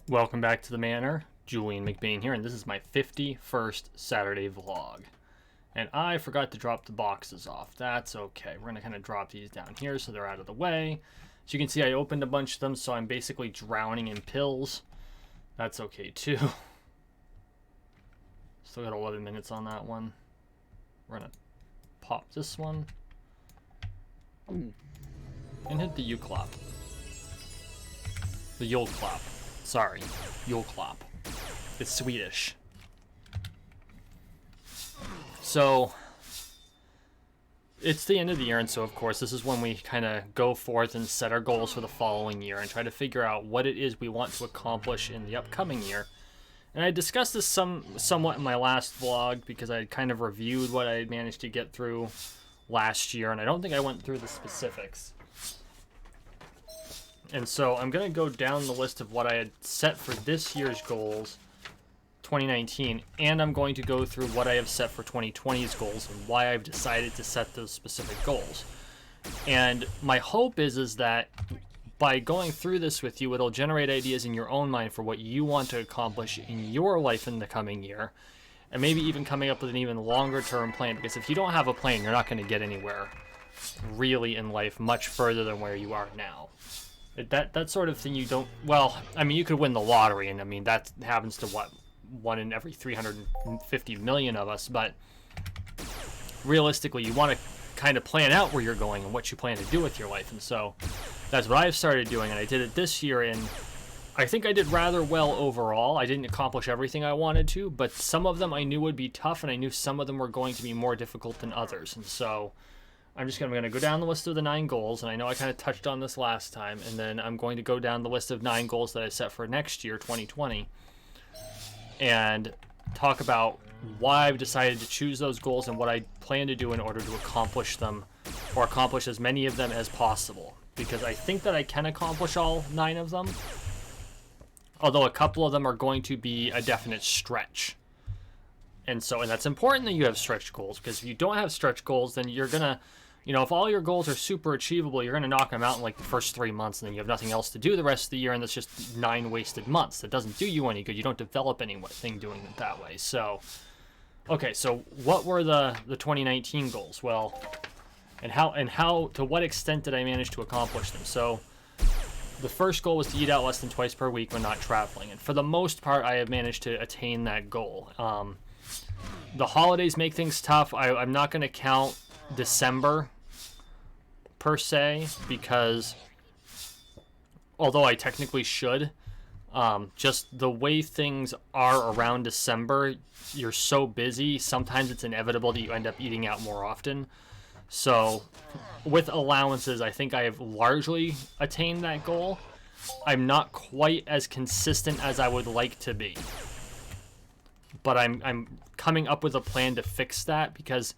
Welcome back to the Manor. Julian McBain here, and this is my 51st Saturday vlog. And I forgot to drop the boxes off. That's okay. We're going to kind of drop these down here so they're out of the way. As you can see, I opened a bunch of them, so I'm basically drowning in pills. That's okay, too. Still got 11 minutes on that one. We're going to pop this one. And hit the U-clap. The Yule clap. Sorry, Yule clap. It's Swedish. So, it's the end of the year, and so of course this is when we kind of go forth and set our goals for the following year and try to figure out what it is we want to accomplish in the upcoming year. And I discussed this somewhat in my last vlog because I had kind of reviewed what I had managed to get through last year, and I don't think I went through the specifics. And so I'm going to go down the list of what I had set for this year's goals, 2019, and I'm going to go through what I have set for 2020's goals and why I've decided to set those specific goals. And my hope is that by going through this with you, it'll generate ideas in your own mind for what you want to accomplish in your life in the coming year, and maybe even coming up with an even longer term plan, because if you don't have a plan, you're not going to get anywhere really in life much further than where you are now. That sort of thing you don't, well, I mean, you could win the lottery, and I mean, that happens to what, 1 in every 350 million of us, but realistically, you want to kind of plan out where you're going and what you plan to do with your life, and so that's what I've started doing, and I did it this year, and I think I did rather well overall. I didn't accomplish everything I wanted to, but some of them I knew would be tough, and I knew some of them were going to be more difficult than others, and so I'm going to go down the list of the 9 goals, and I know I kind of touched on this last time, and then I'm going to go down the list of 9 goals that I set for next year, 2020, and talk about why I've decided to choose those goals and what I plan to do in order to accomplish them, or accomplish as many of them as possible, because I think that I can accomplish all 9 of them, although a couple of them are going to be a definite stretch. And that's important that you have stretch goals, because if you don't have stretch goals, then you're going to, if all your goals are super achievable, you're going to knock them out in like the first 3 months, and then you have nothing else to do the rest of the year, and that's just 9 wasted months. That doesn't do you any good. You don't develop anything doing it that way. So, okay, so what were the 2019 goals? Well, and how, to what extent did I manage to accomplish them? So, the first goal was to eat out less than twice per week when not traveling, and for the most part, I have managed to attain that goal. The holidays make things tough. I'm not going to count December per se, because although I technically should, just the way things are around December, you're so busy, sometimes it's inevitable that you end up eating out more often. So with allowances, I think I have largely attained that goal. I'm not quite as consistent as I would like to be, but I'm coming up with a plan to fix that, because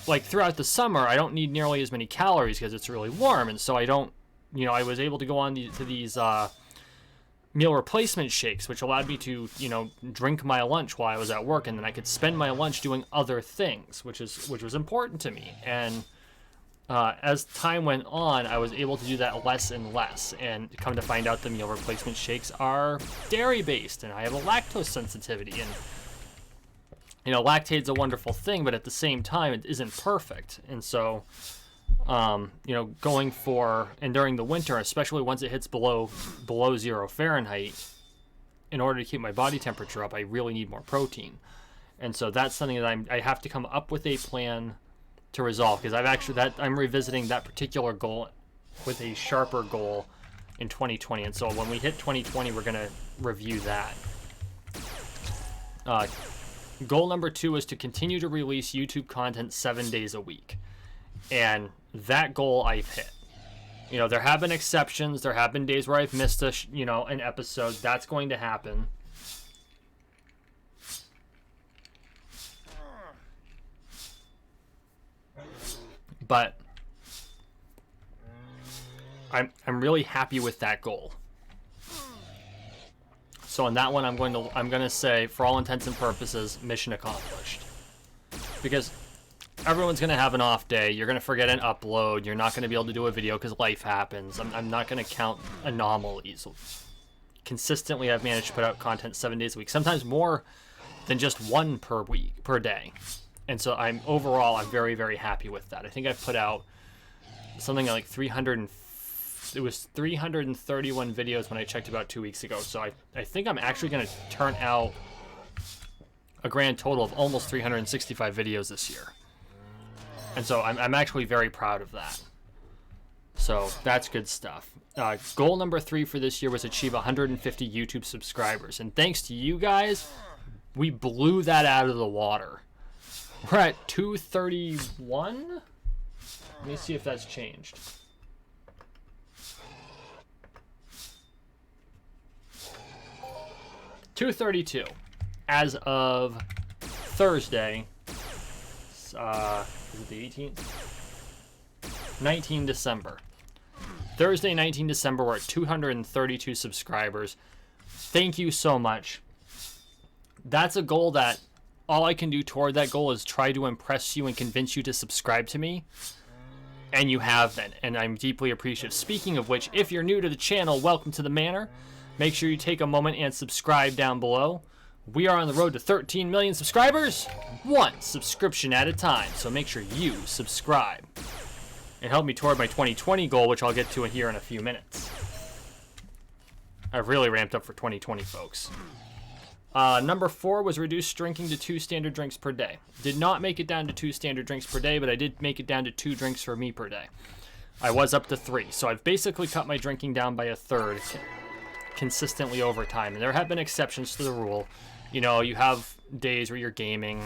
like throughout the summer I don't need nearly as many calories because it's really warm, and so I don't, I was able to go on to these meal replacement shakes, which allowed me to drink my lunch while I was at work, and then I could spend my lunch doing other things, which was important to me. And as time went on, I was able to do that less and less, and come to find out the meal replacement shakes are dairy based, and I have a lactose sensitivity, and lactate's a wonderful thing, but at the same time it isn't perfect. And so going for, and during the winter, especially once it hits below 0 Fahrenheit, in order to keep my body temperature up, I really need more protein. And so that's something that I have to come up with a plan to resolve, because I'm revisiting that particular goal with a sharper goal in 2020. And so when we hit 2020, we're going to review that. Goal number 2 is to continue to release YouTube content 7 days a week. And that goal I've hit. There have been exceptions. There have been days where I've missed an episode. That's going to happen. But I'm really happy with that goal. So on that one, I'm going to say, for all intents and purposes, mission accomplished. Because everyone's going to have an off day. You're going to forget an upload. You're not going to be able to do a video because life happens. I'm not going to count anomalies. consistently I've managed to put out content 7 days a week, sometimes more than just one per day. And so I'm very, very happy with that. I think I've put out something like 331 videos when I checked about 2 weeks ago. So I think I'm actually going to turn out a grand total of almost 365 videos this year. And so I'm actually very proud of that. So that's good stuff. Goal number 3 for this year was achieve 150 YouTube subscribers. And thanks to you guys, we blew that out of the water. We're at 231. Let me see if that's changed. $232 as of Thursday. Is it the 18th? 19 December. Thursday, 19 December, we're at 232 subscribers. Thank you so much. That's a goal that all I can do toward that goal is try to impress you and convince you to subscribe to me. And you have been, and I'm deeply appreciative. Speaking of which, if you're new to the channel, welcome to the Manor. Make sure you take a moment and subscribe down below. We are on the road to 13 million subscribers, one subscription at a time. So make sure you subscribe and help me toward my 2020 goal, which I'll get to here in a few minutes. I've really ramped up for 2020, folks. Number 4 was reduce drinking to 2 standard drinks per day. Did not make it down to 2 standard drinks per day, but I did make it down to 2 drinks for me per day. I was up to 3, so I've basically cut my drinking down by a third consistently over time. And there have been exceptions to the rule. You know, you have days where you're gaming.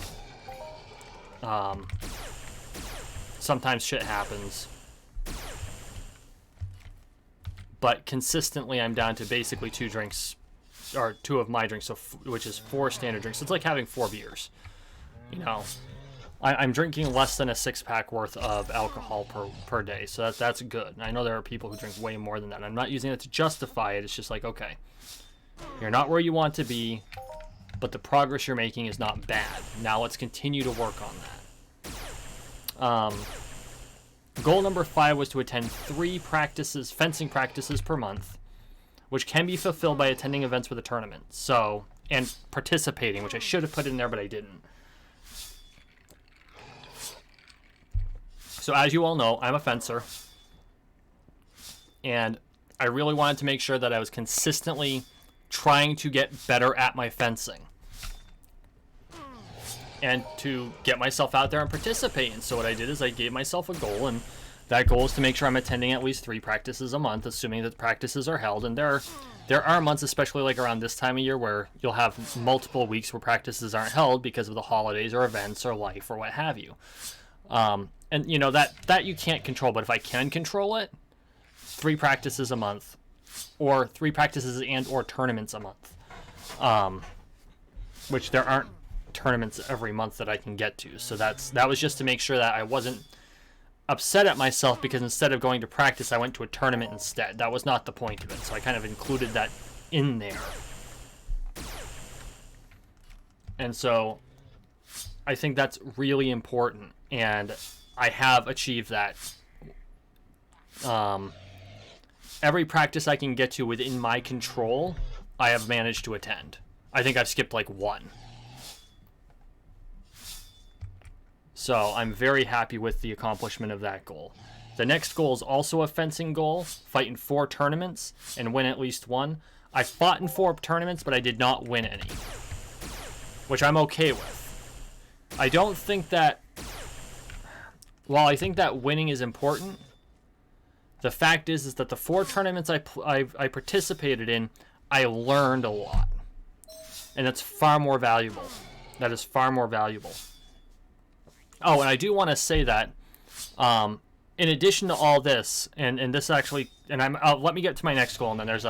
Sometimes shit happens. But consistently, I'm down to basically 2 drinks, or 2 of my drinks, so which is 4 standard drinks. It's like having 4 beers. You know, I'm drinking less than a 6-pack worth of alcohol per day, so that's good. And I know there are people who drink way more than that. I'm not using it to justify it. It's just like, okay, you're not where you want to be, but the progress you're making is not bad. Now let's continue to work on that. Goal number 5 was to attend 3 fencing practices per month, which can be fulfilled by attending events with a tournament. So, and participating, which I should have put in there, but I didn't. So as you all know, I'm a fencer, and I really wanted to make sure that I was consistently trying to get better at my fencing and to get myself out there and participate. And so what I did is I gave myself a goal, and that goal is to make sure I'm attending at least 3 practices a month, assuming that the practices are held. And there are months, especially like around this time of year, where you'll have multiple weeks where practices aren't held because of the holidays or events or life or what have you. And you know, that you can't control, but if I can control it, 3 practices a month, or 3 practices and or tournaments a month, which there aren't tournaments every month that I can get to. So that was just to make sure that I wasn't upset at myself because instead of going to practice, I went to a tournament instead. That was not the point of it. So I kind of included that in there. And so I think that's really important, and I have achieved that. Every practice I can get to within my control, I have managed to attend. I think I've skipped like 1. So I'm very happy with the accomplishment of that goal. The next goal is also a fencing goal, fight in 4 tournaments and win at least 1. I fought in 4 tournaments, but I did not win any, which I'm okay with. I don't think that, while I think that winning is important, the fact is that the 4 tournaments I participated in, I learned a lot. And that's far more valuable. That is far more valuable. Oh, and I do want to say that, in addition to all this, and this actually, and let me get to my next goal, and then there's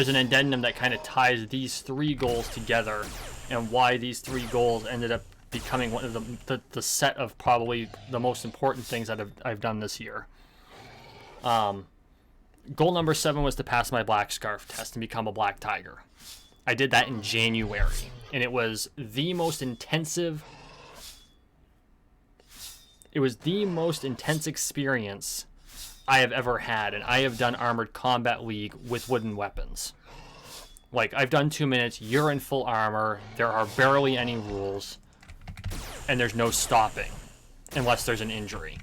an addendum that kind of ties these 3 goals together, and why these 3 goals ended up becoming one of the set of probably the most important things that I've done this year. Goal number 7 was to pass my black scarf test and become a black tiger. I did that in January, and it was the most intensive. It was the most intense experience I have ever had, and I have done Armored Combat League with wooden weapons. Like, I've done 2 minutes, you're in full armor, there are barely any rules, and there's no stopping unless there's an injury,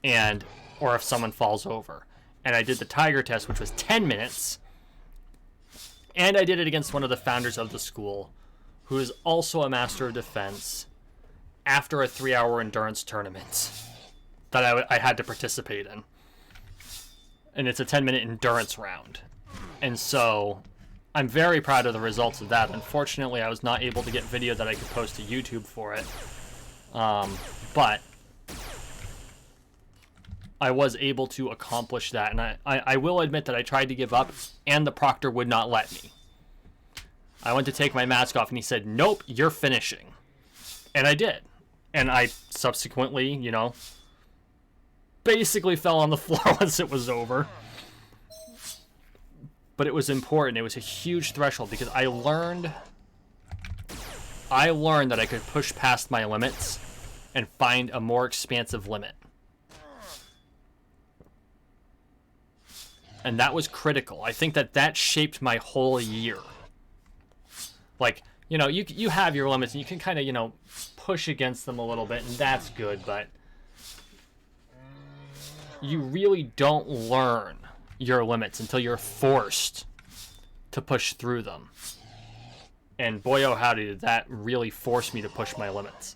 and or if someone falls over. And I did the Tiger test, which was 10 minutes, and I did it against one of the founders of the school, who is also a master of defense, after a 3-hour endurance tournament that I had to participate in. And it's a 10-minute endurance round. And so I'm very proud of the results of that. Unfortunately, I was not able to get video that I could post to YouTube for it. But I was able to accomplish that. And I will admit that I tried to give up, and the proctor would not let me. I went to take my mask off, and he said, "Nope, you're finishing." And I did. And I subsequently, you know, basically fell on the floor once it was over. But it was important. It was a huge threshold because I learned that I could push past my limits and find a more expansive limit. And that was critical. I think that shaped my whole year. Like, you know, you have your limits and you can kind of, you know, push against them a little bit, and that's good, but you really don't learn your limits until you're forced to push through them. And boy, oh howdy, did that really force me to push my limits.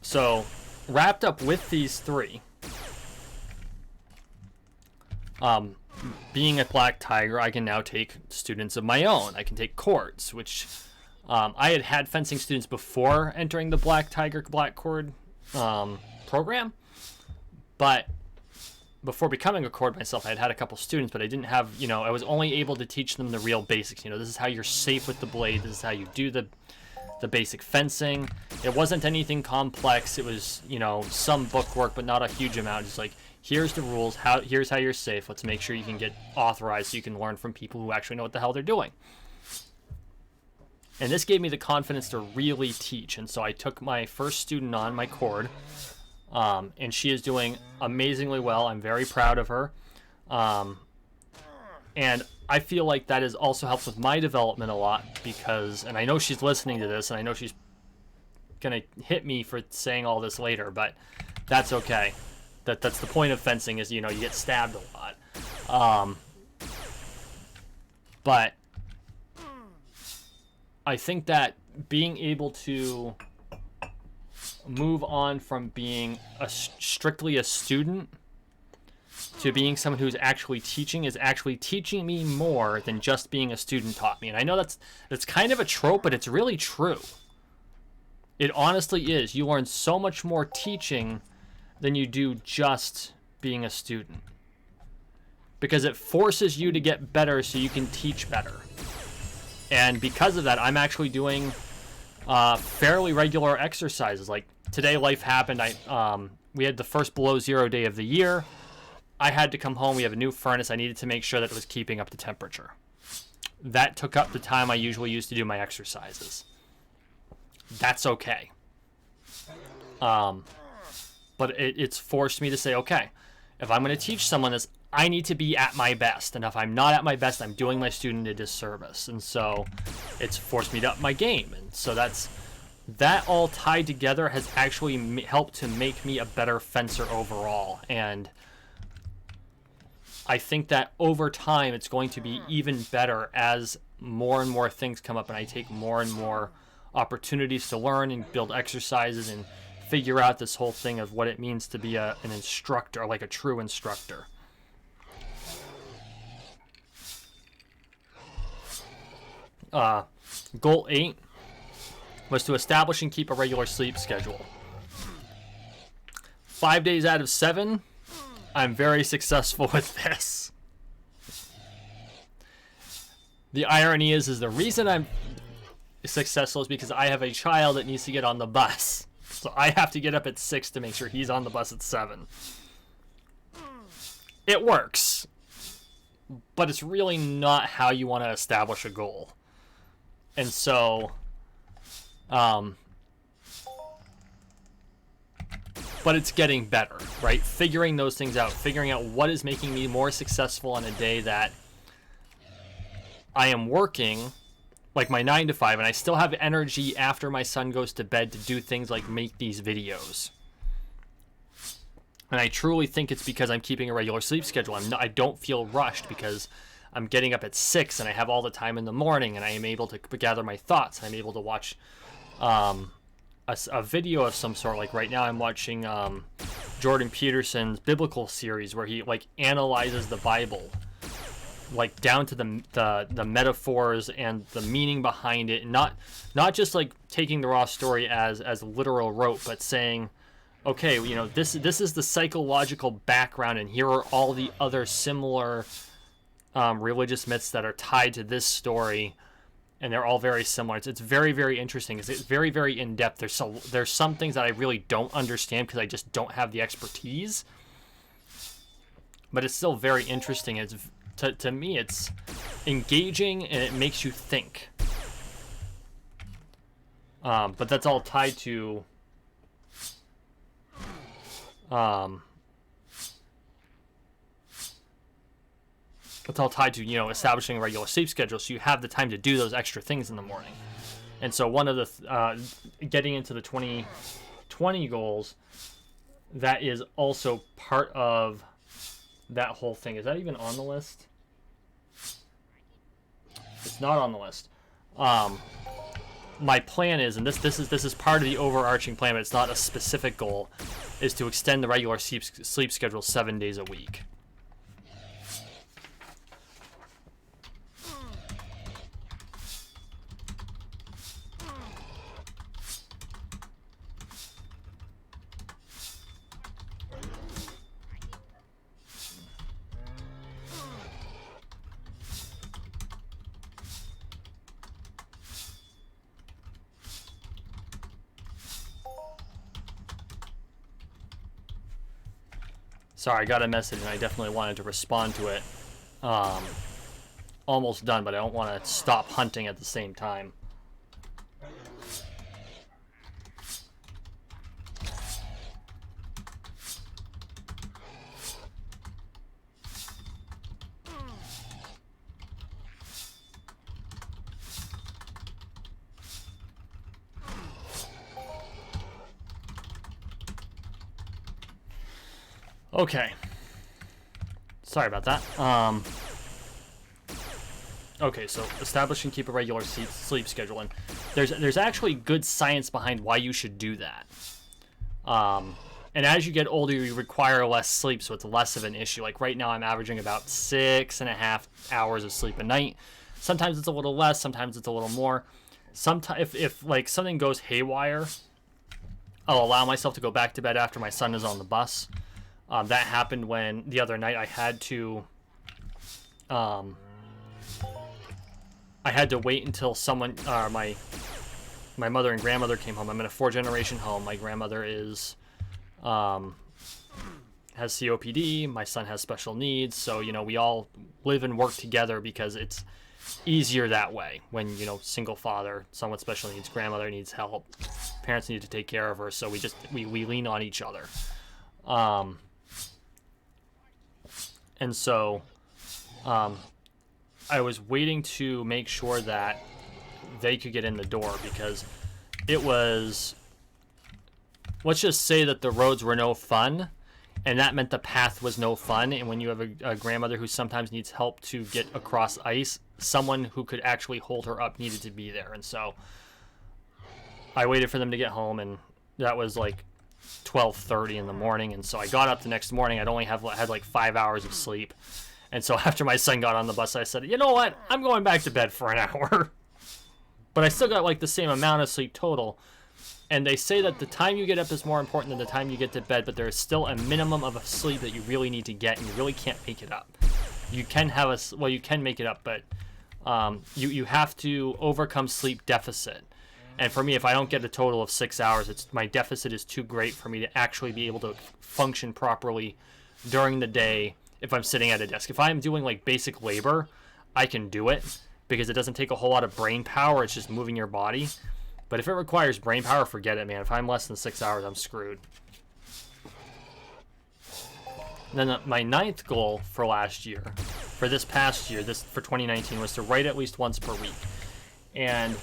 So, wrapped up with these three, being a Black Tiger, I can now take students of my own. I can take cords, which I had fencing students before entering the Black Tiger Black Cord program, but before becoming a cord myself, I had a couple students, but I didn't have, you know, I was only able to teach them the real basics. You know, this is how you're safe with the blade. This is how you do the basic fencing. It wasn't anything complex. It was, you know, some book work, but not a huge amount. Just like, here's the rules. Here's how you're safe. Let's make sure you can get authorized so you can learn from people who actually know what the hell they're doing. And this gave me the confidence to really teach. And so I took my first student on, my cord, and she is doing amazingly well. I'm very proud of her. And I feel like that has also helped with my development a lot because, and I know she's listening to this, and I know she's going to hit me for saying all this later, but that's okay. That's the point of fencing is, you know, you get stabbed a lot. But I think that being able to move on from being strictly a student to being someone who's actually teaching is actually teaching me more than just being a student taught me. And I know that's kind of a trope, but it's really true. It honestly is. You learn so much more teaching than you do just being a student, because it forces you to get better so you can teach better. And because of that, I'm actually doing fairly regular exercises. Like today, life happened. We had the first below zero day of the year. I had to come home. We have a new furnace. I needed to make sure that it was keeping up the temperature. That took up the time I usually use to do my exercises. That's okay. But it's forced me to say, okay, if I'm going to teach someone this, I need to be at my best. And if I'm not at my best, I'm doing my student a disservice. And so it's forced me to up my game. And so that all tied together has actually helped to make me a better fencer overall. And I think that over time, it's going to be even better as more and more things come up and I take more and more opportunities to learn and build exercises and figure out this whole thing of what it means to be an instructor, like a true instructor. Goal 8 was to establish and keep a regular sleep schedule. 5 days out of 7, I'm very successful with this. The irony is the reason I'm successful is because I have a child that needs to get on the bus. So I have to get up at 6 to make sure he's on the bus at 7. It works, but it's really not how you want to establish a goal. And so, but it's getting better, right? Figuring those things out, figuring out what is making me more successful on a day that I am working like my 9 to 5 and I still have energy after my son goes to bed to do things like make these videos. And I truly think it's because I'm keeping a regular sleep schedule. I don't feel rushed because I'm getting up at 6 and I have all the time in the morning and I am able to gather my thoughts. I'm able to watch a video of some sort. Like right now I'm watching Jordan Peterson's biblical series where he like analyzes the Bible, like down to the metaphors and the meaning behind it, and not just like taking the raw story as literal rote, but saying, okay, you know, this is the psychological background, and here are all the other similar religious myths that are tied to this story, and they're all very similar. It's very, very interesting. It's very, very in depth. There's some things that I really don't understand because I just don't have the expertise, but it's still very interesting. It's to me, it's engaging and it makes you think. But that's all tied to it's all tied to, you know, establishing a regular sleep schedule so you have the time to do those extra things in the morning. And so one of the getting into the 2020 goals, that is also part of that whole thing. Is that even on the list? It's not on the list. My plan is, and this is part of the overarching plan, but it's not a specific goal, is to extend the regular sleep schedule 7 days a week. Sorry, I got a message and I definitely wanted to respond to it. Almost done, but I don't want to stop hunting at the same time. Okay. Sorry about that. Okay, so establish and keep a regular sleep schedule, and there's actually good science behind why you should do that. And as you get older, you require less sleep, so it's less of an issue. Like right now, I'm averaging about 6.5 hours of sleep a night. Sometimes it's a little less, sometimes it's a little more. Sometimes, if like something goes haywire, I'll allow myself to go back to bed after my son is on the bus. That happened when the other night I had to wait until someone, my mother and grandmother came home. I'm in a 4-generation home. My grandmother has COPD. My son has special needs. So, you know, we all live and work together because it's easier that way when, you know, single father, someone with special needs, grandmother needs help, parents need to take care of her. So we lean on each other. And so I was waiting to make sure that they could get in the door because it was, let's just say that the roads were no fun, and that meant the path was no fun. And when you have a grandmother who sometimes needs help to get across ice, someone who could actually hold her up needed to be there. And so I waited for them to get home, and that was like 12:30 in the morning. And so I got up the next morning. I'd only had like 5 hours of sleep. And so after my son got on the bus, I said, you know what? I'm going back to bed for an hour. But I still got like the same amount of sleep total. And they say that the time you get up is more important than the time you get to bed, but there is still a minimum of sleep that you really need to get, and you really can't make it up. You can have you can make it up, but you have to overcome sleep deficit. And for me, if I don't get a total of 6 hours, my deficit is too great for me to actually be able to function properly during the day if I'm sitting at a desk. If I'm doing like basic labor, I can do it because it doesn't take a whole lot of brain power. It's just moving your body. But if it requires brain power, forget it, man. If I'm less than 6 hours, I'm screwed. And then my 9th goal for last year, for this past year, for 2019, was to write at least once per week. And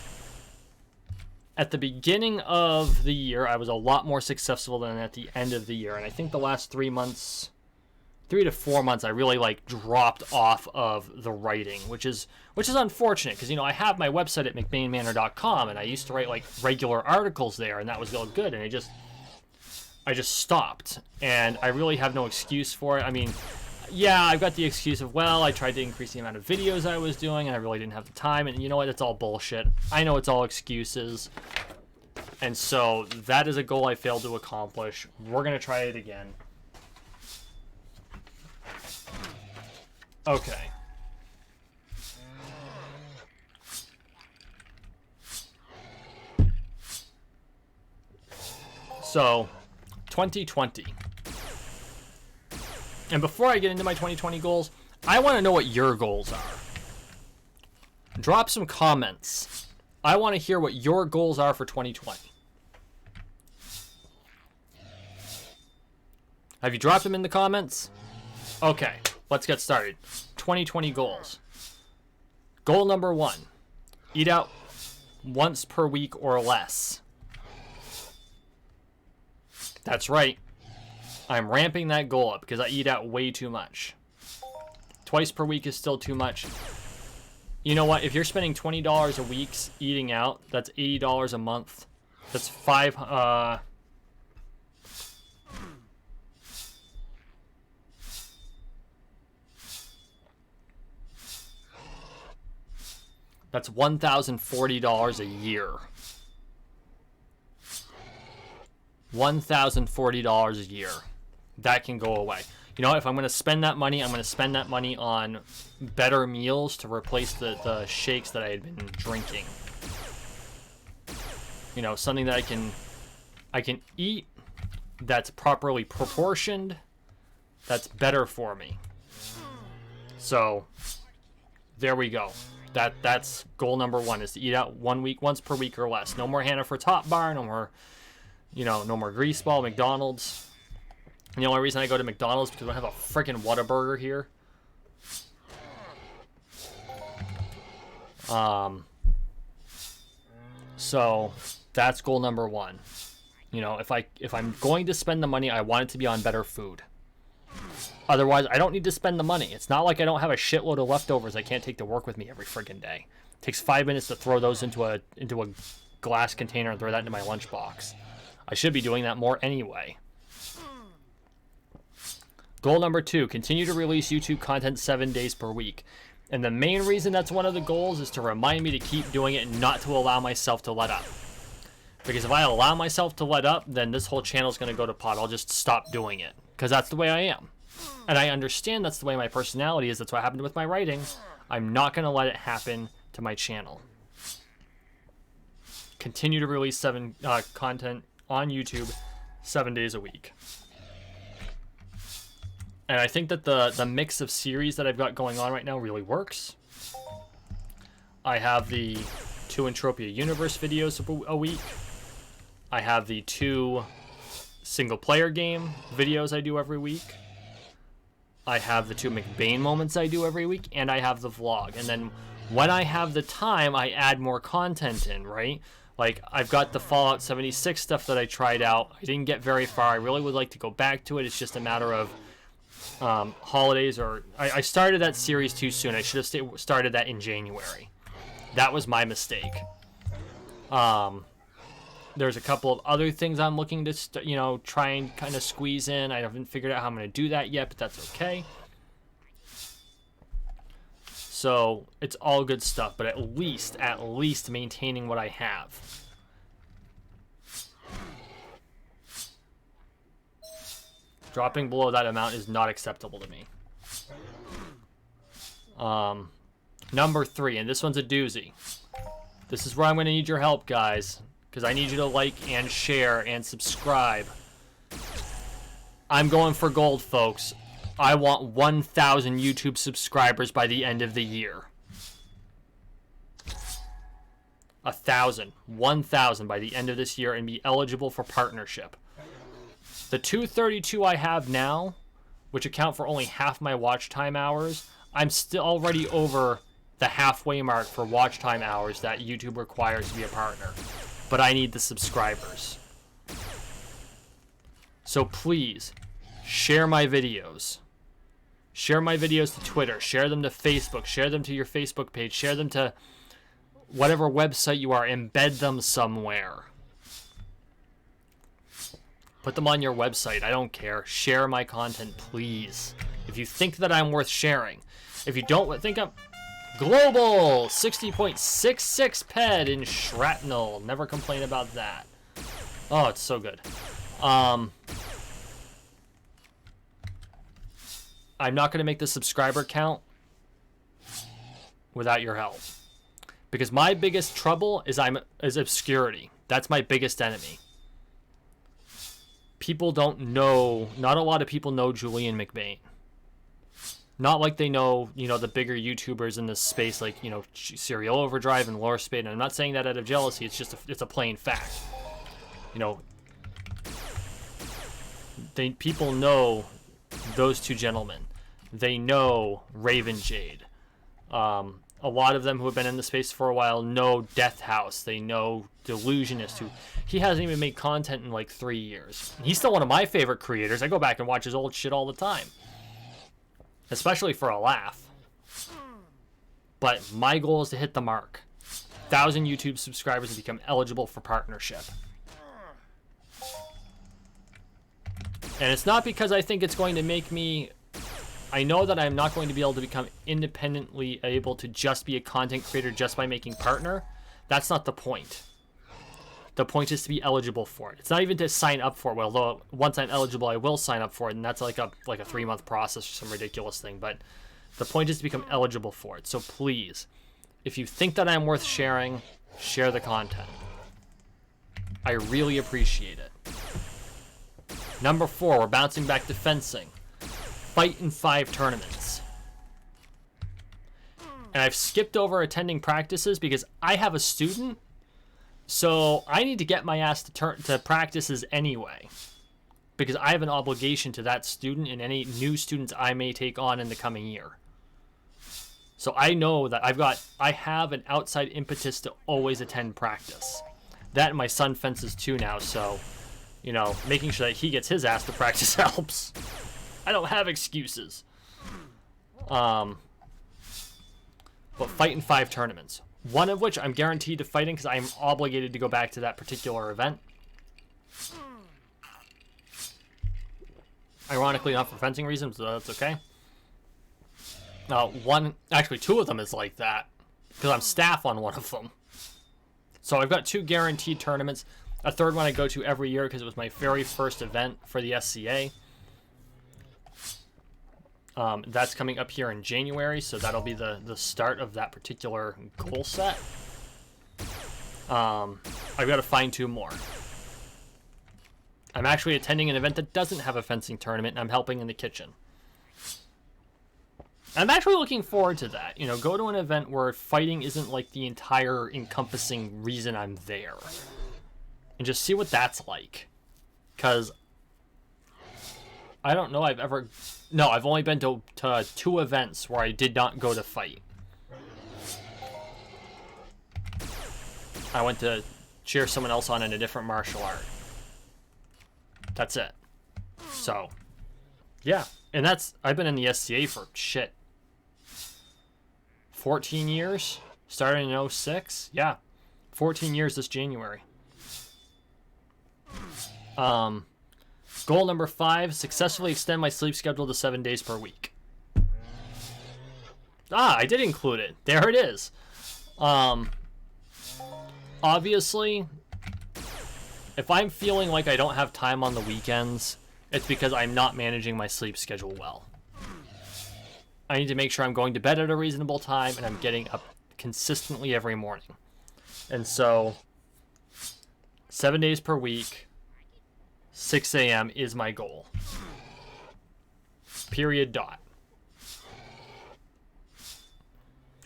at the beginning of the year, I was a lot more successful than at the end of the year. And I think the last 3 to 4 months, I really like dropped off of the writing, which is unfortunate because, you know, I have my website at McBainManor.com, and I used to write like regular articles there, and that was all good. And I just stopped, and I really have no excuse for it. I mean, yeah, I've got the excuse of, well, I tried to increase the amount of videos I was doing, and I really didn't have the time. And you know what? It's all bullshit. I know it's all excuses. And so that is a goal I failed to accomplish. We're going to try it again. Okay. So, 2020. And before I get into my 2020 goals, I want to know what your goals are. Drop some comments. I want to hear what your goals are for 2020. Have you dropped them in the comments? Okay, let's get started. 2020 goals. Goal number 1. Eat out once per week or less. That's right. I'm ramping that goal up because I eat out way too much. Twice per week is still too much. You know what? If you're spending $20 a week eating out, that's $80 a month. That's That's $1,040 a year. $1,040 a year. That can go away. You know, if I'm going to spend that money, I'm going to spend that money on better meals to replace the shakes that I had been drinking. You know, something that I can eat that's properly proportioned, that's better for me. So, there we go. That's goal number 1, is to eat out once per week or less. No more Hannaford's Hot Bar, no more, you know, no more Greaseball, McDonald's. And the only reason I go to McDonald's is because I have a freaking Whataburger here. So that's goal number 1. You know, if I'm going to spend the money, I want it to be on better food. Otherwise, I don't need to spend the money. It's not like I don't have a shitload of leftovers I can't take to work with me every friggin' day. It takes 5 minutes to throw those into a glass container and throw that into my lunchbox. I should be doing that more anyway. Goal number 2, continue to release YouTube content 7 days per week. And the main reason that's one of the goals is to remind me to keep doing it and not to allow myself to let up. Because if I allow myself to let up, then this whole channel is going to go to pot. I'll just stop doing it. Because that's the way I am. And I understand that's the way my personality is. That's what happened with my writing. I'm not going to let it happen to my channel. Continue to release content on YouTube 7 days a week. And I think that the mix of series that I've got going on right now really works. I have the 2 Entropia Universe videos a week. I have the 2 single-player game videos I do every week. I have the 2 McBain moments I do every week. And I have the vlog. And then when I have the time, I add more content in, right? Like, I've got the Fallout 76 stuff that I tried out. I didn't get very far. I really would like to go back to it. It's just a matter of holidays, or I started that series too soon. I should have started that in January. That was my mistake. There's a couple of other things I'm looking to try and kind of squeeze in. I haven't figured out how I'm going to do that yet, but that's okay. So it's all good stuff, but at least maintaining what I have. Dropping below that amount is not acceptable to me. Number 3, and this one's a doozy. This is where I'm going to need your help, guys, because I need you to like and share and subscribe. I'm going for gold, folks. I want 1,000 YouTube subscribers by the end of the year. 1,000 by the end of this year, and be eligible for partnership. The 232 I have now which account for only half my watch time hours, I'm still already over the halfway mark for watch time hours that YouTube requires to be a partner. But I need the subscribers. So please, share my videos. Share my videos to Twitter. Share them to Facebook. Share them to your Facebook page. Share them to whatever website you are. Embed them somewhere. Put them on your website. I don't care. Share my content, please. If you think that I'm worth sharing. If you don't think I'm... Global! 60.66 ped in shrapnel. Never complain about that. Oh, it's so good. I'm not going to make the subscriber count without your help. Because my biggest trouble is obscurity. That's my biggest enemy. People don't know, not a lot of people know Julian McBain. Not like they know, the bigger YouTubers in this space, like, Serial Overdrive and Lore Spade. And I'm not saying that out of jealousy. It's just it's a plain fact. People know those two gentlemen. They know Raven Jade. A lot of them who have been in the space for a while know Death House. They know Delusionist, who he hasn't even made content in like 3 years. He's still one of my favorite creators. I go back and watch his old shit all the time. Especially for a laugh. But my goal is to hit the mark. 1,000 YouTube subscribers and become eligible for partnership. And it's not because I think it's going to make me... I know that I'm not going to be able to become independently able to just be a content creator just by making partner. That's not the point. The point is to be eligible for it. It's not even to sign up for it. Well, although once I'm eligible, I will sign up for it, and that's like a 3-month process or some ridiculous thing. But the point is to become eligible for it. So please, if you think that I'm worth sharing, share the content. I really appreciate it. Number 4, we're bouncing back to fencing. Fight in 5 tournaments. And I've skipped over attending practices because I have a student. So I need to get my ass to practices anyway, because I have an obligation to that student and any new students I may take on in the coming year. So I know that I have an outside impetus to always attend practice. That and my son fences too now, so, making sure that he gets his ass to practice helps. I don't have excuses. But fight in 5 tournaments. One of which I'm guaranteed to fight in because I'm obligated to go back to that particular event. Ironically, not for fencing reasons, so that's okay. 2 of them is like that, because I'm staff on one of them. So I've got 2 guaranteed tournaments. A third one I go to every year because it was my very first event for the SCA. That's coming up here in January, so that'll be the start of that particular goal set. I've got to find 2 more. I'm actually attending an event that doesn't have a fencing tournament, and I'm helping in the kitchen. I'm actually looking forward to that. Go to an event where fighting isn't like the entire encompassing reason I'm there. And just see what that's like. Because I don't know I've only been to 2 events where I did not go to fight. I went to cheer someone else on in a different martial art. That's it. So, yeah. And I've been in the SCA for 14 years? Started in 06? Yeah. 14 years this January. Goal number 5, successfully extend my sleep schedule to 7 days per week. I did include it. There it is. Obviously, if I'm feeling like I don't have time on the weekends, it's because I'm not managing my sleep schedule well. I need to make sure I'm going to bed at a reasonable time and I'm getting up consistently every morning. And so, 7 days per week, 6 a.m. is my goal. Period. Dot.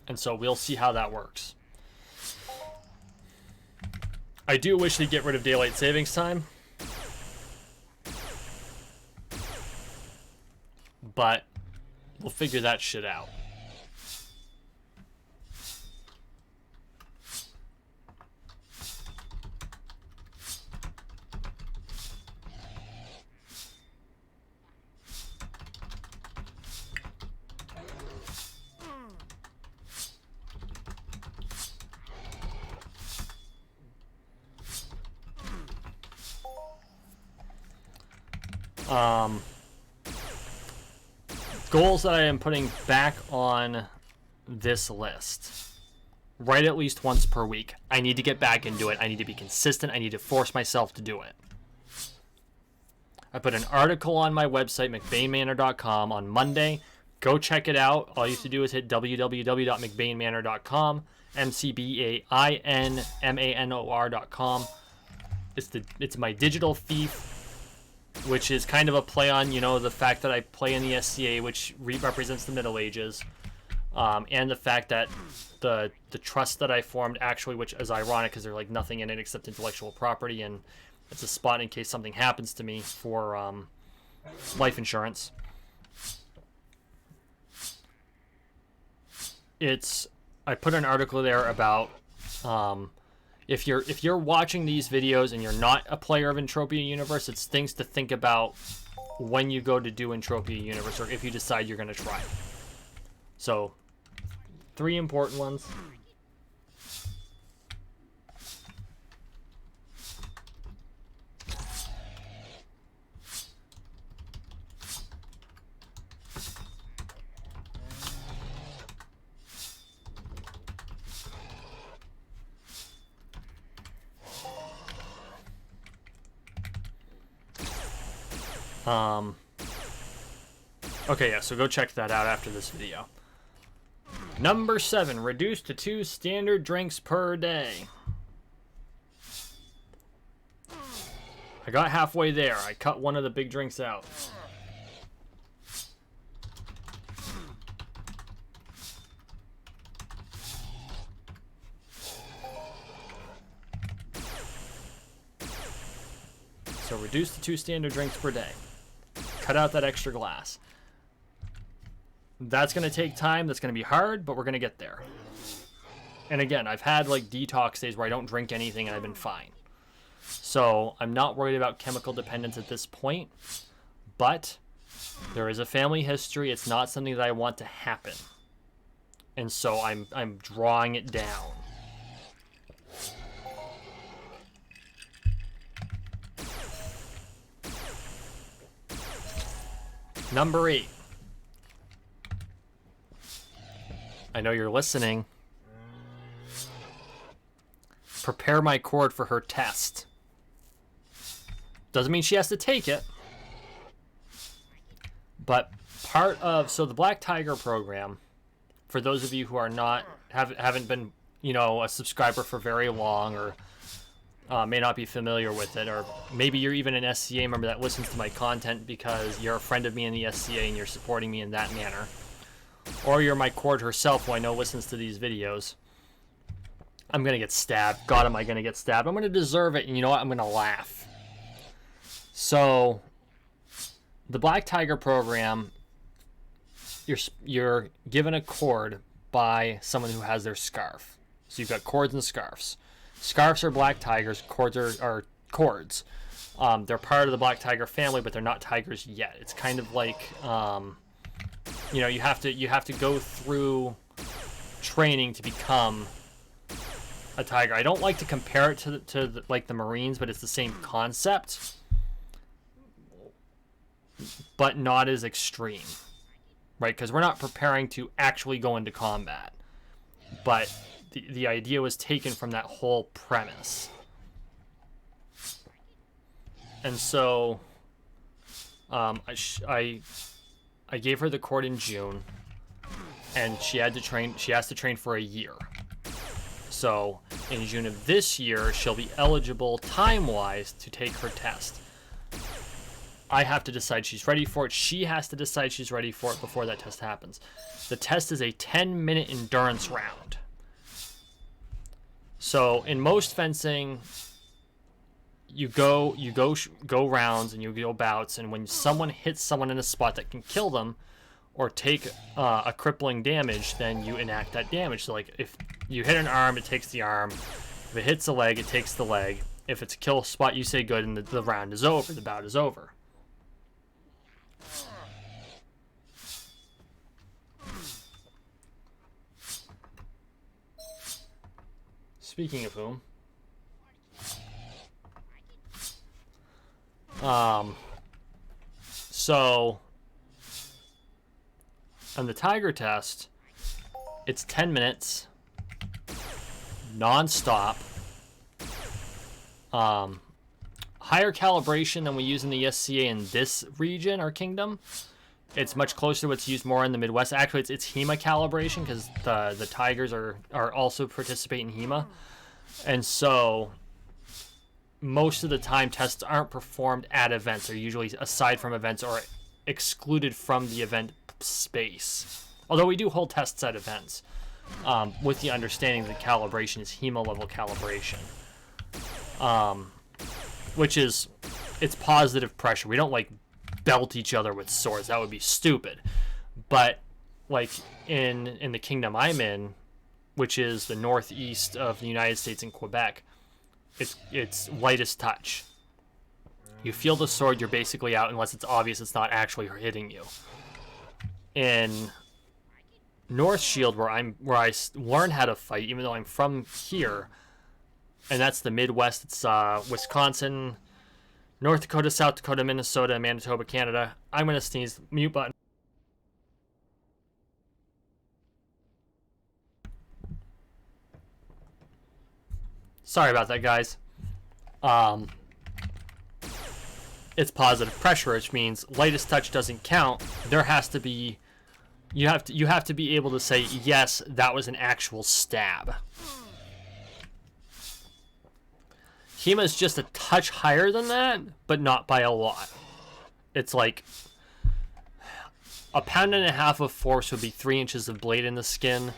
And so we'll see how that works. I do wish to get rid of daylight savings time. but we'll figure that shit out. Goals that I am putting back on this list. Write at least once per week. I need to get back into it. I need to be consistent. I need to force myself to do it. I put an article on my website, McBainmanor.com, on Monday. Go check it out. All you have to do is hit www.mcbainmanor.com, McBainmanor.com. It's my digital thief, which is kind of a play on, you know, the fact that I play in the SCA, which represents the Middle Ages, and the fact that the trust that I formed actually, which is ironic because there's like nothing in it except intellectual property, and it's a spot in case something happens to me for life insurance. I put an article there about if you're watching these videos and you're not a player of Entropia Universe, it's things to think about when you go to do Entropia Universe, or if you decide you're going to try it. So, 3 important ones. Okay, yeah, so go check that out after this video. Number 7, reduce to 2 standard drinks per day. I got halfway there. I cut one of the big drinks out. So reduce to 2 standard drinks per day. Cut out that extra glass. That's going to take time. That's going to be hard, but we're going to get there. And again, I've had like detox days where I don't drink anything and I've been fine. So I'm not worried about chemical dependence at this point, but there is a family history. It's not something that I want to happen. And so I'm drawing it down. Number 8. I know you're listening. Prepare my cord for her test. Doesn't mean she has to take it. But part of, so the Black Tiger program, for those of you who are not, haven't been, you know, a subscriber for very long, or may not be familiar with it, or maybe you're even an SCA member that listens to my content because you're a friend of me in the SCA and you're supporting me in that manner. Or you're my cord herself, who I know listens to these videos. I'm going to get stabbed. God, am I going to get stabbed? I'm going to deserve it, and you know what? I'm going to laugh. So, the Black Tiger program, you're given a cord by someone who has their scarf. So you've got cords and scarves. Scarves are Black Tigers, cords are cords. They're part of the Black Tiger family, but they're not tigers yet. It's kind of like... you know, you have to go through training to become a tiger. I don't like to compare it to like the Marines, but it's the same concept, but not as extreme, right? Because we're not preparing to actually go into combat, but the idea was taken from that whole premise. And so I gave her the cord in June, and she has to train for a year. So in June of this year, she'll be eligible time-wise to take her test. I have to decide she's ready for it. She has to decide she's ready for it before that test happens. The test is a 10-minute endurance round. So in most fencing, you go rounds and you go bouts, and when someone hits someone in a spot that can kill them, or take a crippling damage, then you enact that damage. So like if you hit an arm, it takes the arm. If it hits the leg, it takes the leg. If it's a kill spot, you say good, and the round is over. The bout is over. Speaking of whom, so on the Tiger test, it's 10 minutes, non-stop, higher calibration than we use in the SCA in this region or kingdom. It's much closer to what's used more in the Midwest. Actually, it's HEMA calibration because the Tigers are also participate in HEMA. And so most of the time tests aren't performed at events. They're usually aside from events or excluded from the event space. Although we do hold tests at events with the understanding that calibration is HEMA level calibration. Which is, it's positive pressure. We don't like belt each other with swords. That would be stupid. But like in the kingdom I'm in, which is the northeast of the United States in Quebec, it's lightest touch. You feel the sword, you're basically out unless it's obvious it's not actually hitting you. In North Shield, where I learned how to fight, even though I'm from here, and that's the Midwest. It's Wisconsin, North Dakota, South Dakota, Minnesota, Manitoba, Canada. I'm going to sneeze. Mute button. Sorry about that, guys. It's positive pressure, which means lightest touch doesn't count. There has to be... You have to be able to say, yes, that was an actual stab. HEMA is just a touch higher than that, but not by a lot. It's like 1.5 pounds of force would be 3 inches of blade in the skin.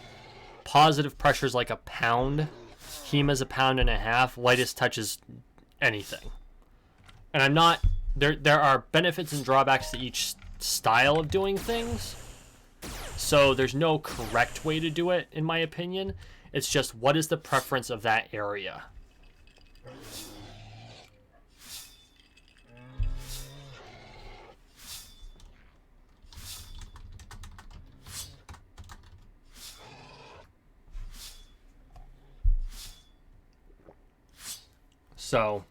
Positive pressure is like a pound. HEMA is 1.5 pounds. Lightest touch is anything. And I'm not... There are benefits and drawbacks to each style of doing things. So there's no correct way to do it, in my opinion. It's just, what is the preference of that area? So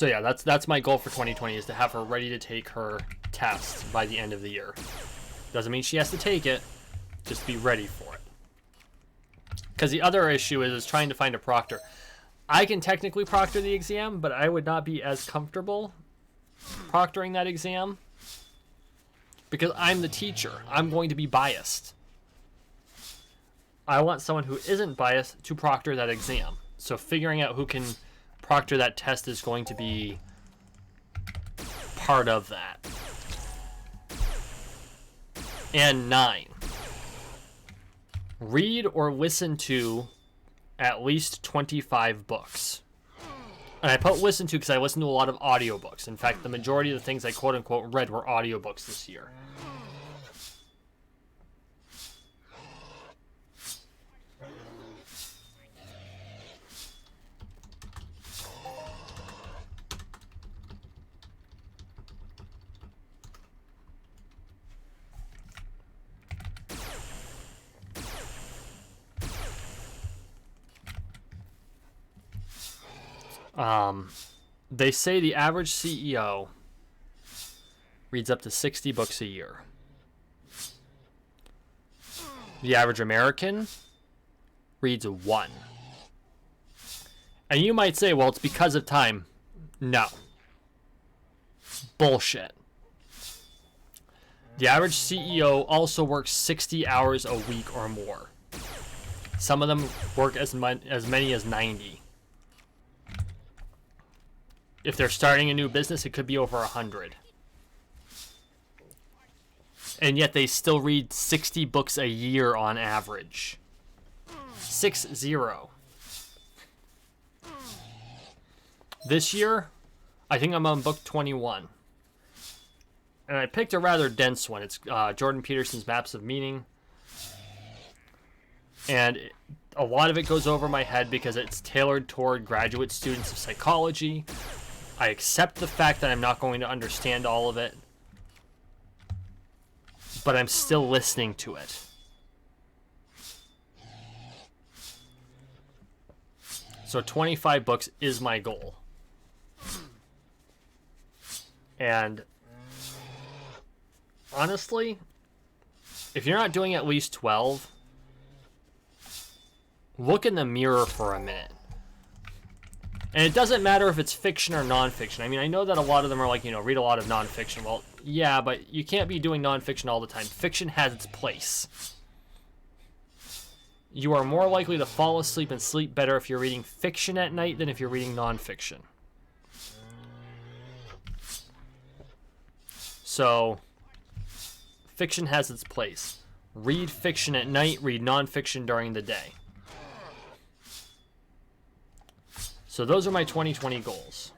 yeah, that's my goal for 2020, is to have her ready to take her test by the end of the year. Doesn't mean she has to take it, just be ready for it. Because the other issue is trying to find a proctor. I can technically proctor the exam, but I would not be as comfortable proctoring that exam because I'm the teacher. I'm going to be biased. I want someone who isn't biased to proctor that exam. So figuring out who can proctor that test is going to be part of that. And 9. Read or listen to at least 25 books. And I put listen to because I listen to a lot of audiobooks. In fact, the majority of the things I quote-unquote read were audiobooks this year. They say the average CEO reads up to 60 books a year. The average American reads 1. And you might say, well, it's because of time. No. Bullshit. The average CEO also works 60 hours a week or more. Some of them work as many as 90. If they're starting a new business, it could be over 100. And yet they still read 60 books a year on average. 60. This year, I think I'm on book 21. And I picked a rather dense one. It's Jordan Peterson's Maps of Meaning. And a lot of it goes over my head because it's tailored toward graduate students of psychology. I accept the fact that I'm not going to understand all of it, but I'm still listening to it. So 25 books is my goal. And honestly, if you're not doing at least 12, look in the mirror for a minute. And it doesn't matter if it's fiction or nonfiction. I mean, I know that a lot of them are like, read a lot of nonfiction. Well, yeah, but you can't be doing nonfiction all the time. Fiction has its place. You are more likely to fall asleep and sleep better if you're reading fiction at night than if you're reading nonfiction. So, fiction has its place. Read fiction at night, read nonfiction during the day. So those are my 2020 goals.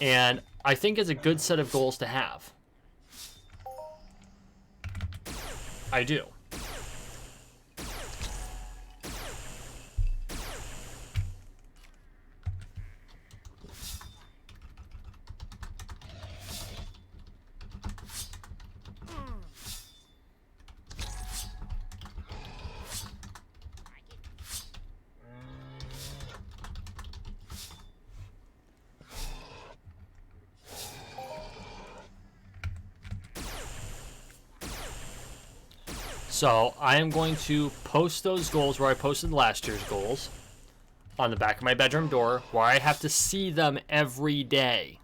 And I think it's a good set of goals to have. I do. So I am going to post those goals where I posted last year's goals on the back of my bedroom door, where I have to see them every day.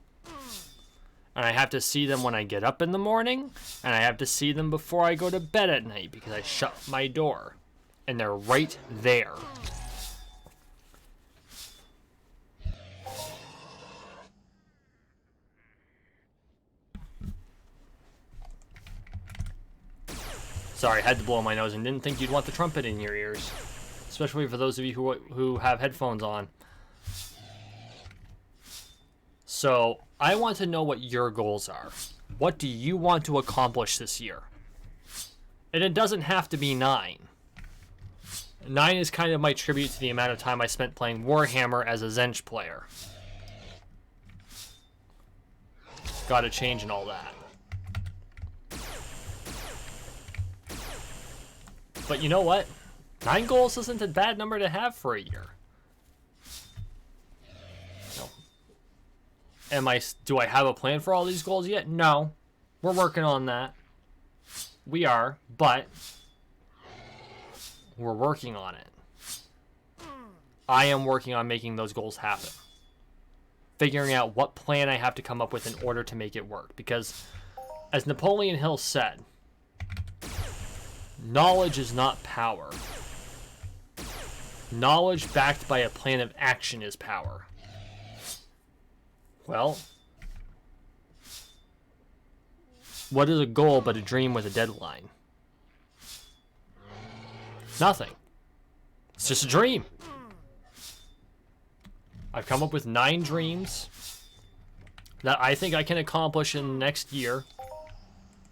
And I have to see them when I get up in the morning, and I have to see them before I go to bed at night because I shut my door. And they're right there. Sorry, I had to blow my nose and didn't think you'd want the trumpet in your ears. Especially for those of you who have headphones on. So, I want to know what your goals are. What do you want to accomplish this year? And it doesn't have to be 9. 9 is kind of my tribute to the amount of time I spent playing Warhammer as a Zench player. Gotta change and all that. But you know what? 9 goals isn't a bad number to have for a year. No. Do I have a plan for all these goals yet? No. We're working on that. We are, but we're working on it. I am working on making those goals happen. Figuring out what plan I have to come up with in order to make it work. Because, as Napoleon Hill said, knowledge is not power. Knowledge backed by a plan of action is power. Well, what is a goal but a dream with a deadline? Nothing. It's just a dream. I've come up with 9 dreams that I think I can accomplish in the next year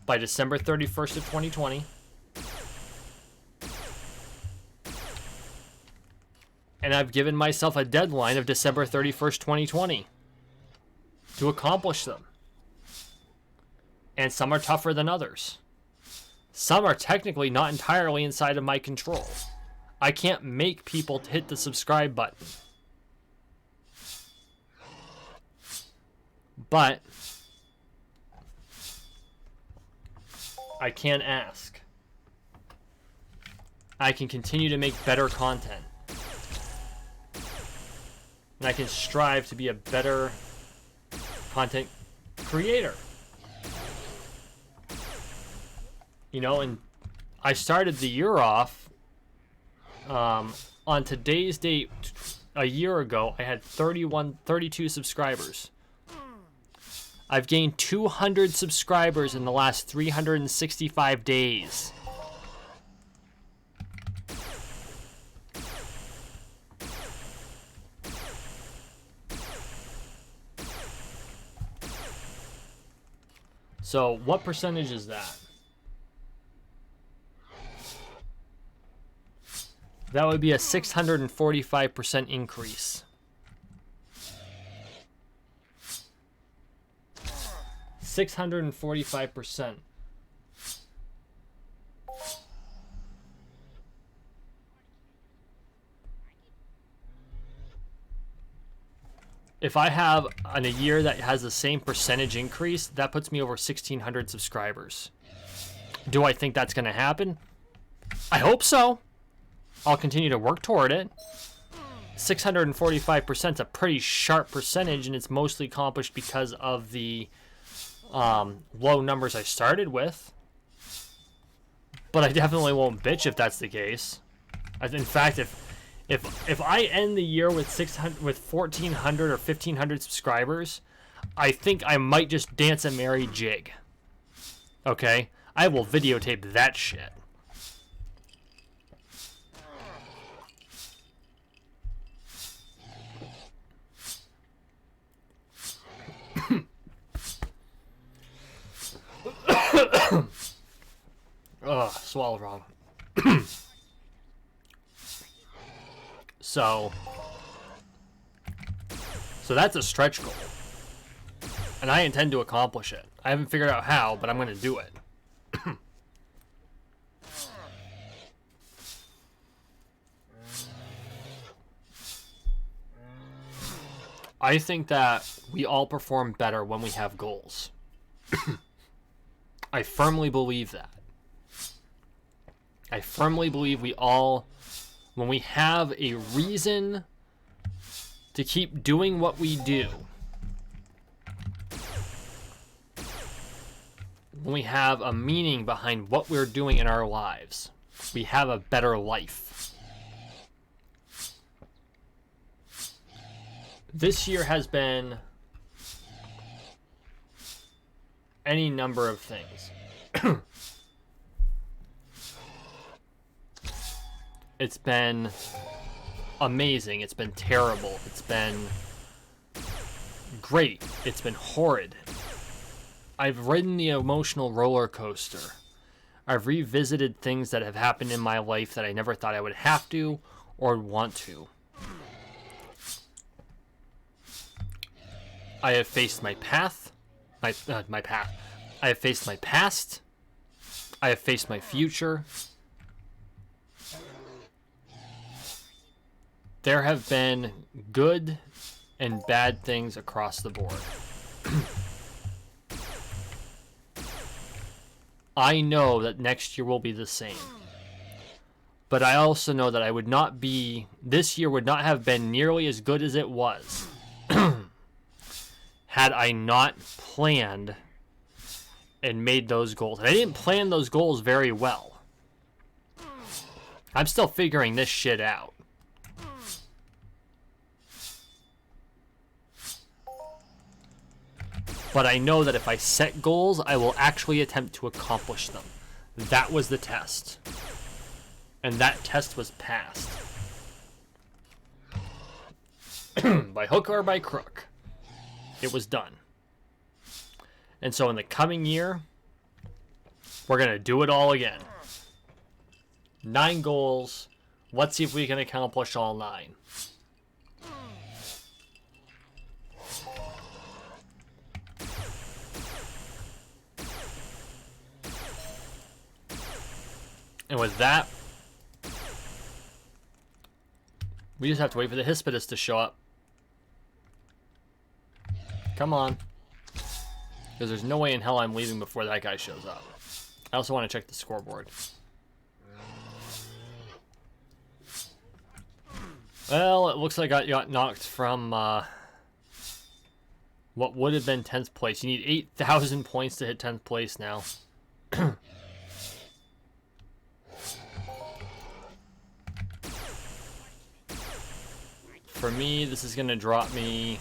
by December 31st of 2020. And I've given myself a deadline of December 31st, 2020 to accomplish them. And some are tougher than others. Some are technically not entirely inside of my control. I can't make people hit the subscribe button. But I can ask. I can continue to make better content. And I can strive to be a better content creator. And I started the year off on today's date a year ago. I had 32 subscribers. I've gained 200 subscribers in the last 365 days. So what percentage is that? That would be a 645% increase. 645%. If I have in a year that has the same percentage increase, that puts me over 1,600 subscribers. Do I think that's going to happen? I hope so. I'll continue to work toward it. 645% is a pretty sharp percentage, and it's mostly accomplished because of the low numbers I started with. But I definitely won't bitch if that's the case. In fact, if I end the year with 1,400 or 1,500 subscribers, I think I might just dance a merry jig. Okay? I will videotape that shit. Ugh, swallowed wrong. So that's a stretch goal. And I intend to accomplish it. I haven't figured out how, but I'm going to do it. I think that we all perform better when we have goals. I firmly believe that. I firmly believe we all, when we have a reason to keep doing what we do, when we have a meaning behind what we're doing in our lives, we have a better life. This year has been any number of things. It's been amazing. It's been terrible. It's been great. It's been horrid. I've ridden the emotional roller coaster. I've revisited things that have happened in my life that I never thought I would have to or want to. I have faced my path. My path. I have faced my past. I have faced my future. There have been good and bad things across the board. I know that next year will be the same. But I also know that this year would not have been nearly as good as it was had I not planned and made those goals. And I didn't plan those goals very well. I'm still figuring this shit out. But I know that if I set goals, I will actually attempt to accomplish them. That was the test. And that test was passed. By hook or by crook. It was done. And so in the coming year, we're going to do it all again. 9 goals. Let's see if we can accomplish all 9. And with that, we just have to wait for the Hispidus to show up. Come on. Because there's no way in hell I'm leaving before that guy shows up. I also want to check the scoreboard. Well, it looks like I got knocked from what would have been 10th place. You need 8,000 points to hit 10th place now. For me, this is going to drop me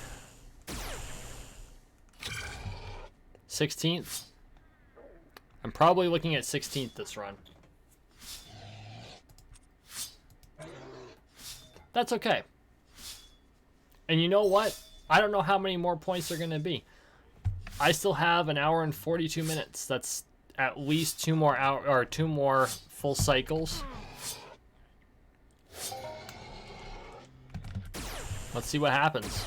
16th. I'm probably looking at 16th this run. That's okay. And you know what? I don't know how many more points are going to be. I still have an hour and 42 minutes. That's at least 2 more full cycles. Let's see what happens.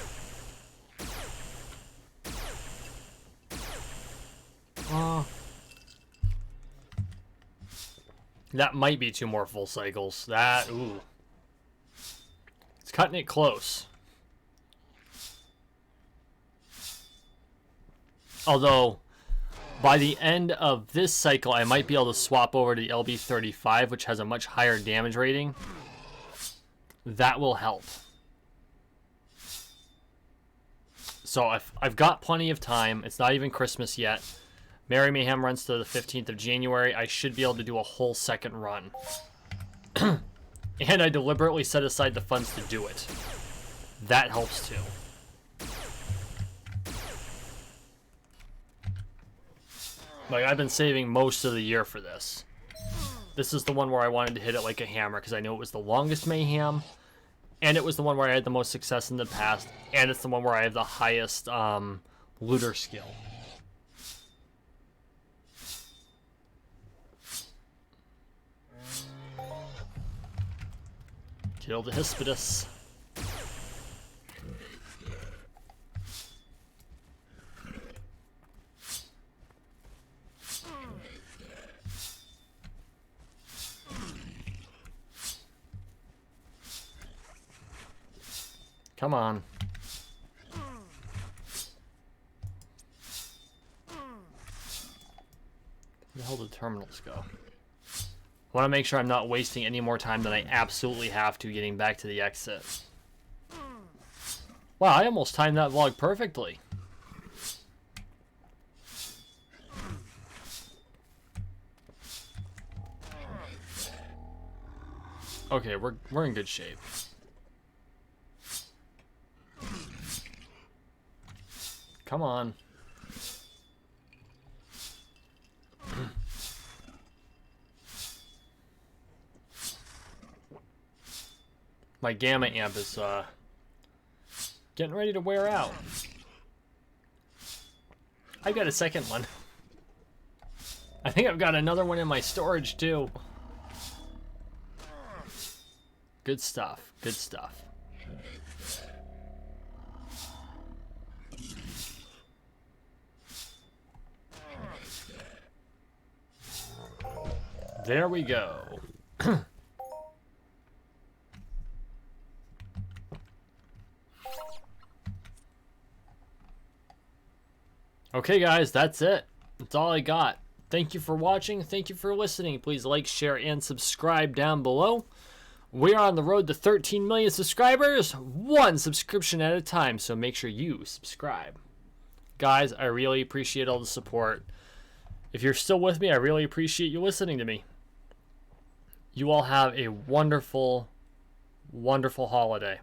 That might be 2 more full cycles. Ooh. It's cutting it close. Although, by the end of this cycle, I might be able to swap over to the LB35, which has a much higher damage rating. That will help. So I've got plenty of time. It's not even Christmas yet. Merry Mayhem runs to the 15th of January. I should be able to do a whole second run. And I deliberately set aside the funds to do it. That helps too. Like, I've been saving most of the year for this. This is the one where I wanted to hit it like a hammer because I knew it was the longest Mayhem, and it was the one where I had the most success in the past, and it's the one where I have the highest looter skill. Kill the Hispidus. Come on. Where the hell did the terminals go? I want to make sure I'm not wasting any more time than I absolutely have to getting back to the exit. Wow, I almost timed that vlog perfectly. Okay, we're in good shape. Come on. My gamma amp is getting ready to wear out. I got a second one. I think I've got another one in my storage too. Good stuff. Good stuff. There we go. Okay, guys, that's it. That's all I got. Thank you for watching. Thank you for listening. Please like, share, and subscribe down below. We are on the road to 13 million subscribers, one subscription at a time, so make sure you subscribe. Guys, I really appreciate all the support. If you're still with me, I really appreciate you listening to me. You all have a wonderful, wonderful holiday.